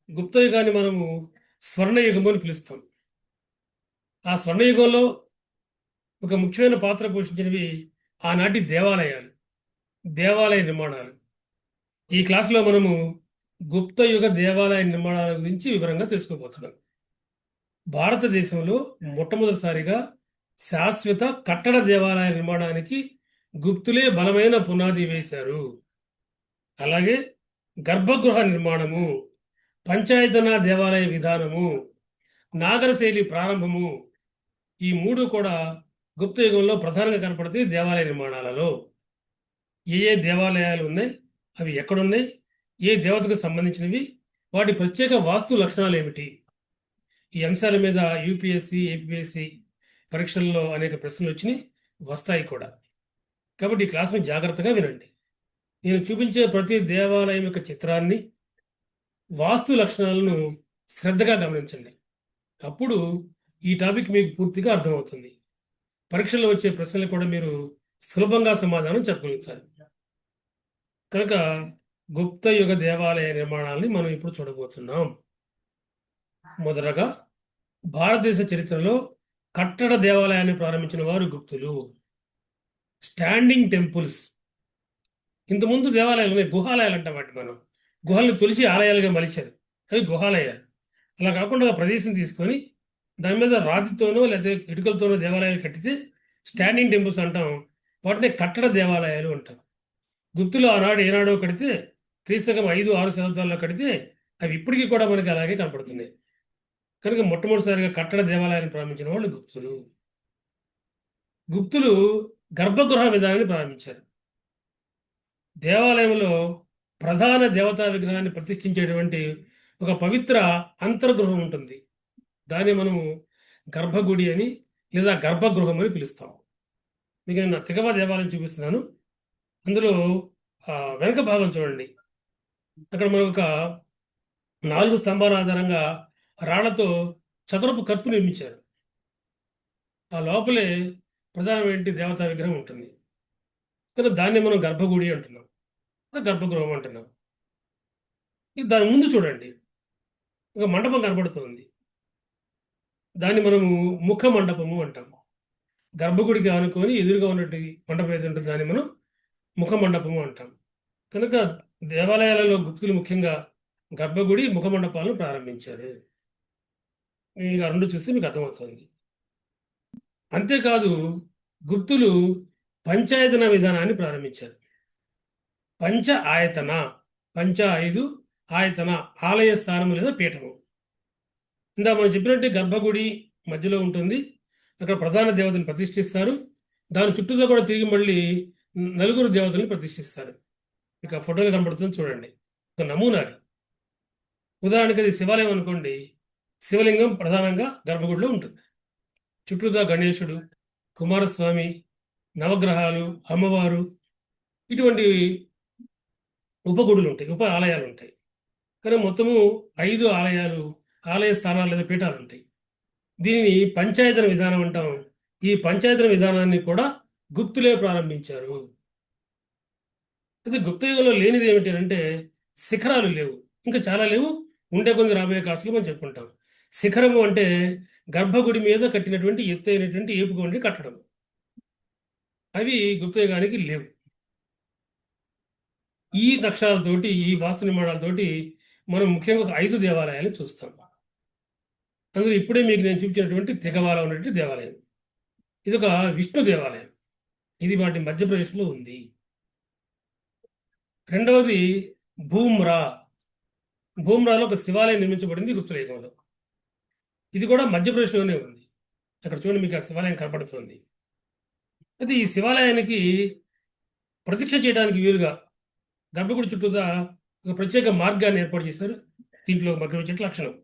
గుప్తయుగాన్ని మనము స్వర్ణయుగము అని పిలుస్తాం. ఆ స్వర్ణయుగంలో ఒక ముఖ్యమైన పాత్ర పోషించినవి ఆనాటి దేవాలయాలు, దేవాలయ నిర్మాణాలు. ఈ క్లాసులో మనము గుప్తయుగ దేవాలయ నిర్మాణాల గురించి వివరంగా తెలుసుకోబోతున్నాం. భారతదేశంలో మొట్టమొదటిసారిగా శాశ్వత కట్టడ దేవాలయ నిర్మాణానికి గుప్తులే బలమైన పునాది వేశారు. అలాగే గర్భగృహ నిర్మాణము, పంచాయతన దేవాలయ విధానము, నాగరశైలి ప్రారంభము, ఈ మూడు కూడా గుప్త యుగంలో ప్రధానంగా కనపడుతాయి. దేవాలయ నిర్మాణాలలో ఏ ఏ దేవాలయాలు ఉన్నాయి, అవి ఎక్కడున్నాయి, ఏ దేవతకు సంబంధించినవి, వాటి ప్రత్యేక వాస్తు లక్షణాలు ఏమిటి, ఈ అంశాల మీద యూపీఎస్సి, ఏపీఎస్సి పరీక్షల్లో అనేక ప్రశ్నలు వచ్చినాయి, వస్తాయి కూడా. కాబట్టి ఈ క్లాసును జాగ్రత్తగా వినండి. నేను చూపించే ప్రతి దేవాలయం యొక్క చిత్రాన్ని, వాస్తు లక్షణాలను శ్రద్ధగా గమనించండి. అప్పుడు ఈ టాపిక్ మీకు పూర్తిగా అర్థమవుతుంది. పరీక్షల్లో వచ్చే ప్రశ్నలు కూడా మీరు సులభంగా సమాధానం చెప్పగలుగుతారు. కనుక గుప్త యుగ దేవాలయ నిర్మాణాలని మనం ఇప్పుడు చూడబోతున్నాం. మొదటగా భారతదేశ చరిత్రలో కట్టడ దేవాలయాన్ని ప్రారంభించిన వారు గుప్తులు. Standing temples. ఇంతకుముందు దేవాలయాలు ఉన్నాయి, గుహాలయాలు అంటాం వాటి మనం. గుహలను తొలిచి ఆలయాలుగా మలిచారు, అవి గుహాలయాలు. అలా కాకుండా ప్రదేశం తీసుకొని దాని మీద రాతితోనో లేదా ఇటుకలతోనో దేవాలయాలు కట్టితే స్టాండింగ్ టెంపుల్స్ అంటాం. వాటిని కట్టడ దేవాలయాలు అంటాం. గుప్తులు ఆనాడు ఏనాడో కడితే, క్రీస్తకం 5-6 శతాబ్దాల్లో కడితే అవి ఇప్పటికీ కూడా మనకి అలాగే కనపడుతున్నాయి. కనుక మొట్టమొదటిసారిగా కట్టడ దేవాలయాన్ని ప్రారంభించిన వాళ్ళు గుప్తులు. గుప్తులు గర్భగృహ విధానాన్ని ప్రారంభించారు. దేవాలయంలో ప్రధాన దేవతా విగ్రహాన్ని ప్రతిష్ఠించేటువంటి ఒక పవిత్ర అంతర్గృహం ఉంటుంది. దాన్ని మనము గర్భగుడి అని లేదా గర్భగృహం అని పిలుస్తాం. మీకు నేను తిగవ దేవాలయం చూపిస్తున్నాను. అందులో వెనక భాగం చూడండి. అక్కడ మనకు ఒక 4 స్తంభాల ఆధారంగా రాళ్లతో చదరపు కప్పు నిర్మించారు. ఆ లోపలే ప్రధానమైన దేవతా విగ్రహం ఉంటుంది. కానీ దాన్ని మనం గర్భగుడి అంటున్నాం, గర్భగృహం అంటున్నాం. దాని ముందు చూడండి, ఒక మండపం కనబడుతుంది. దాన్ని మనము ముఖ మండపము అంటాము. గర్భగుడికి ఆనుకొని ఎదురుగా ఉన్నట్టు మండపం ఏది ఉంటుంది దాన్ని మనం ముఖ మండపము అంటాం. కనుక దేవాలయాలలో గుప్తులు ముఖ్యంగా గర్భగుడి, ముఖ మండపాలను ప్రారంభించారు. మీకు ఆ రెండు చూస్తే మీకు అర్థమవుతుంది. అంతేకాదు గుప్తులు పంచాయతన విధానాన్ని ప్రారంభించారు. పంచ ఆయతన, పంచ 5, ఆయతన ఆలయ స్థానము లేదా పీఠము. ఇందా మనం చెప్పినట్టు గర్భగుడి మధ్యలో ఉంటుంది. అక్కడ ప్రధాన దేవతను ప్రతిష్ఠిస్తారు. దాని చుట్టూతో కూడా తిరిగి మళ్ళీ 4 దేవతలను ప్రతిష్ఠిస్తారు. ఇక ఫోటోలు కనబడుతుంది చూడండి, ఒక నమూనా. ఉదాహరణకి అది శివాలయం అనుకోండి. శివలింగం ప్రధానంగా గర్భగుడిలో ఉంటుంది. చుట్టూతా గణేశుడు, కుమారస్వామి, నవగ్రహాలు, అమ్మవారు, ఇటువంటి ఉపగుడులు ఉంటాయి, ఉప ఆలయాలు ఉంటాయి. కానీ మొత్తము 5 ఆలయాలు, ఆలయ స్థానాలు లేదా పీఠాలు ఉంటాయి. దీనిని పంచాయతన విధానం అంటాం. ఈ పంచాయతన విధానాన్ని కూడా గుప్తులే ప్రారంభించారు. అయితే గుప్తయుగంలో లేనిది ఏమిటి అంటే శిఖరాలు లేవు, ఇంకా చాలా లేవు. ఉండే కొన్ని రాబోయే క్లాసులు మనం చెప్పుకుంటాం. శిఖరము అంటే గర్భగుడి మీద కట్టినటువంటి ఎత్తైనటువంటి ఏపుగా ఉండి కట్టడం. అవి గుప్తయుగానికి లేవు. ఈ నక్షాలతోటి, ఈ వాస్తు నిర్మాణాలతోటి మనం ముఖ్యంగా ఒక 5 దేవాలయాలు చూస్తాం. అందులో ఇప్పుడే మీకు నేను చూపించినటువంటి తిగవాల ఉన్నటువంటి దేవాలయం, ఇది ఒక విష్ణు దేవాలయం. ఇది వాటి మధ్యప్రదేశ్లో ఉంది. రెండవది భూమ్రా. భూమ్రాలో ఒక శివాలయం నిర్మించబడింది గుప్తుల యుగంలో. ఇది కూడా మధ్యప్రదేశ్లోనే ఉంది. అక్కడ చూడండి, మీకు ఆ శివాలయం కనపడుతుంది. అయితే ఈ శివాలయానికి ప్రతిష్ఠ చేయడానికి వీలుగా గర్భగుడి చుట్టూతా ఒక ప్రత్యేక మార్గాన్ని ఏర్పాటు చేశారు. దీంట్లో మార్గం వచ్చే లక్షణం,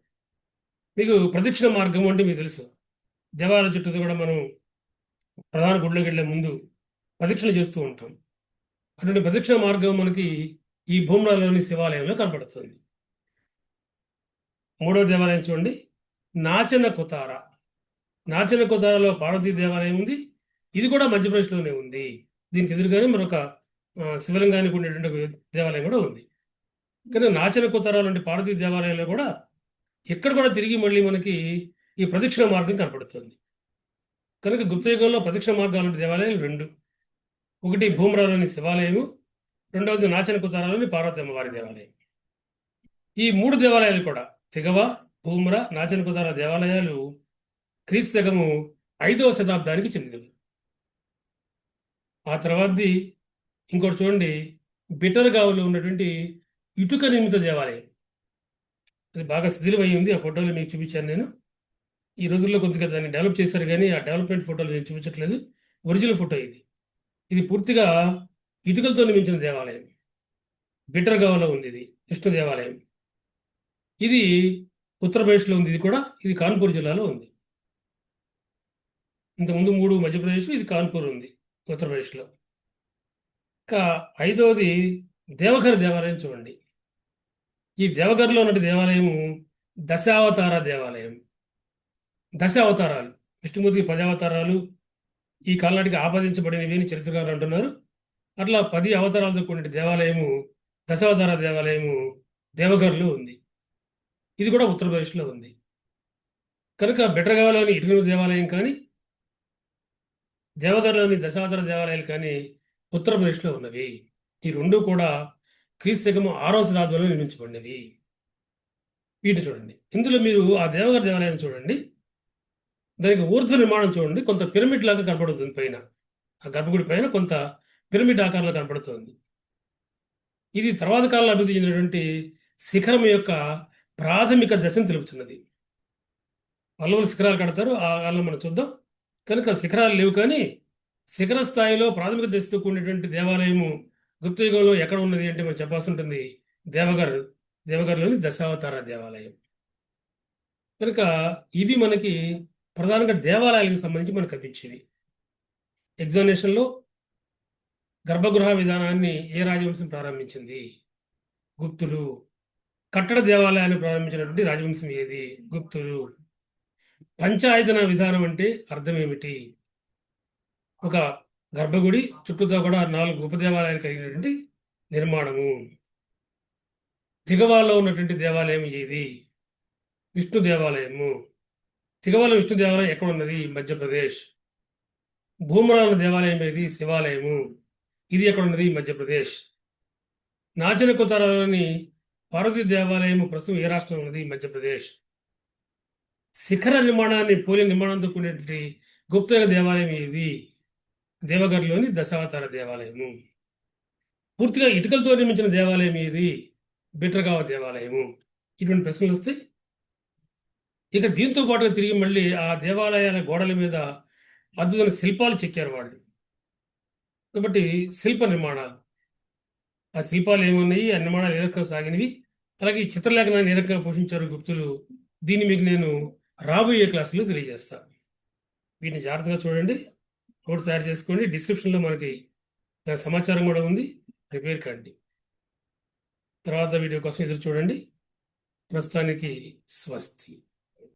మీకు ప్రదక్షిణ మార్గం అంటే మీకు తెలుసు. దేవాలయ చుట్టూ కూడా మనం ప్రధాన గుడిలోకి వెళ్లే ముందు ప్రదక్షిణ చేస్తూ ఉంటాం. అటువంటి ప్రదక్షిణ మార్గం మనకి ఈ భూమ్రాలోని శివాలయంలో కనపడుతుంది. మూడో దేవాలయం చూడండి, నాచన కుతార. నాచన కుతారలో పార్వతీ దేవాలయం ఉంది. ఇది కూడా మధ్యప్రదేశ్లోనే ఉంది. దీనికి ఎదురుగానే మరొక శివలింగానికి ఉండేటువంటి దేవాలయం కూడా ఉంది. కానీ నాచన కుతరాలు లాంటి పార్వతీ దేవాలయంలో కూడా ఇక్కడ కూడా తిరిగి మళ్ళీ మనకి ఈ ప్రదక్షిణ మార్గం కనపడుతుంది. కనుక గుప్తయుగంలో ప్రదక్షిణ మార్గాలు లాంటి దేవాలయాలు రెండు. ఒకటి భూమరాలోని శివాలయము, రెండవది నాచన కుతారాలోని పార్వతీ అమ్మవారి దేవాలయం. ఈ మూడు దేవాలయాలు కూడా తిగవ, భూమర, నాచన కుతార దేవాలయాలు క్రీస్తు శకము 5వ శతాబ్దానికి చెందినవి. ఆ తర్వాతది ఇంకోటి చూడండి, బిటర్గావ్లో ఉన్నటువంటి ఇటుక నిర్మిత దేవాలయం. అది బాగా శిథిలమై ఉంది. ఆ ఫోటోలు మీకు చూపించాను నేను. ఈ రోజుల్లో కొద్దిగా దాన్ని డెవలప్ చేశారు, కానీ ఆ డెవలప్మెంట్ ఫోటోలు నేను చూపించట్లేదు. ఒరిజినల్ ఫోటో ఇది. ఇది పూర్తిగా ఇటుకలతో నిర్మించిన దేవాలయం. బిటర్గావ్లో ఉంది ఇది విష్ణు దేవాలయం. ఇది ఉత్తరప్రదేశ్లో ఉంది. ఇది కాన్పూర్ జిల్లాలో ఉంది. ఇంతకుముందు 3 మధ్యప్రదేశ్, ఇది కాన్పూర్ ఉంది ఉత్తరప్రదేశ్లో. ఇంకా 5వది దేవఘర్ దేవాలయం చూడండి. ఈ దేవఘర్లో ఉన్న దేవాలయము దశావతార దేవాలయం. 10 అవతారాలు, విష్ణుమూర్తికి 10 అవతారాలు ఈ కాలనాటికి ఆపాదించబడినవి అని చరిత్రకారులు అంటున్నారు. అట్లా 10 అవతారాలతో కూడిన దేవాలయము, దశావతార దేవాలయము దేవఘర్లో ఉంది. ఇది కూడా ఉత్తరప్రదేశ్లో ఉంది. కనుక బెటర్గావ్లోని ఇటుక దేవాలయం కానీ, దేవఘర్లోని దశావతార దేవాలయాలు కానీ ఉత్తరప్రదేశ్లో ఉన్నవి. ఈ రెండు కూడా క్రీస్తు శకము 6వ శతాబ్దంలో నిర్మించబడినవి. వీటి చూడండి. ఇందులో మీరు ఆ దేవఘర్ దేవాలయాన్ని చూడండి. దానికి ఊర్ధ్వ నిర్మాణం చూడండి, కొంత పిరమిడ్ లాగా కనపడుతుంది. పైన ఆ గర్భగుడి పైన కొంత పిరమిడ్ ఆకారంలో కనపడుతుంది. ఇది తర్వాత కాలంలో అభివృద్ధి చెందినటువంటి శిఖరం యొక్క ప్రాథమిక దశను తెలుపుతున్నది. పల్లవులు శిఖరాలు కడతారు, ఆ కాలంలో మనం చూద్దాం. కనుక శిఖరాలు లేవు, కానీ శిఖర స్థాయిలో ప్రాథమిక దశతో కూడినటువంటి దేవాలయము గుప్తయుగంలో ఎక్కడ ఉన్నది అంటే మనం చెప్పాల్సి ఉంటుంది. దేవఘర్లోని దశావతార దేవాలయం. కనుక ఇవి మనకి ప్రధానంగా దేవాలయాలకు సంబంధించి మనకు కనిపించేవి. ఎగ్జామినేషన్లో గర్భగృహ విధానాన్ని ఏ రాజవంశం ప్రారంభించింది? గుప్తులు. కట్టడ దేవాలయాన్ని ప్రారంభించినటువంటి రాజవంశం ఏది? గుప్తులు. పంచాయతన విధానం అంటే అర్థం ఏమిటి? ఒక గర్భగుడి చుట్టూతో కూడా 4 ఉపదేవాలయాలు కలిగినటువంటి నిర్మాణము. తిగవాలో ఉన్నటువంటి దేవాలయం ఏది? విష్ణు దేవాలయము. తిగవాలో విష్ణు దేవాలయం ఎక్కడ ఉన్నది? మధ్యప్రదేశ్. భూమరాల దేవాలయం ఏది? శివాలయము. ఇది ఎక్కడ ఉన్నది? మధ్యప్రదేశ్. నాచన కుతారాలోని పార్వతీ దేవాలయము ప్రస్తుతం ఏ రాష్ట్రంలో ఉన్నది? మధ్యప్రదేశ్. శిఖర నిర్మాణాన్ని పోలిన నిర్మాణంతో కూడినటువంటి గుప్తయుగ దేవాలయం ఏది? దేవఘర్లోని దశావతార దేవాలయము. పూర్తిగా ఇటుకలతో నిర్మించిన దేవాలయం ఏది? బిటర్గావ్ దేవాలయము. ఇటువంటి ప్రశ్నలు వస్తాయి. ఇక దీంతో పాటుగా తిరిగి మళ్ళీ ఆ దేవాలయాల గోడల మీద అద్భుతమైన శిల్పాలు చెక్కారు వాళ్ళు. కాబట్టి శిల్ప నిర్మాణాలు, ఆ శిల్పాలు ఏమున్నాయి, ఆ నిర్మాణాలు ఏ రకంగా సాగినవి, అలాగే ఈ చిత్రలేఖనాన్ని ఏ రకంగా పోషించారు గుప్తులు, దీన్ని మీకు నేను రాబోయే క్లాసులో తెలియజేస్తాను. వీటిని జాగ్రత్తగా చూడండి, నోట్స్ తయారు చేసుకోండి. డిస్క్రిప్షన్లో మనకి దాని సమాచారం కూడా ఉంది, ప్రిపేర్ కండి. తర్వాత వీడియో కోసం ఎదురు చూడండి. ప్రస్తుతానికి స్వస్తి.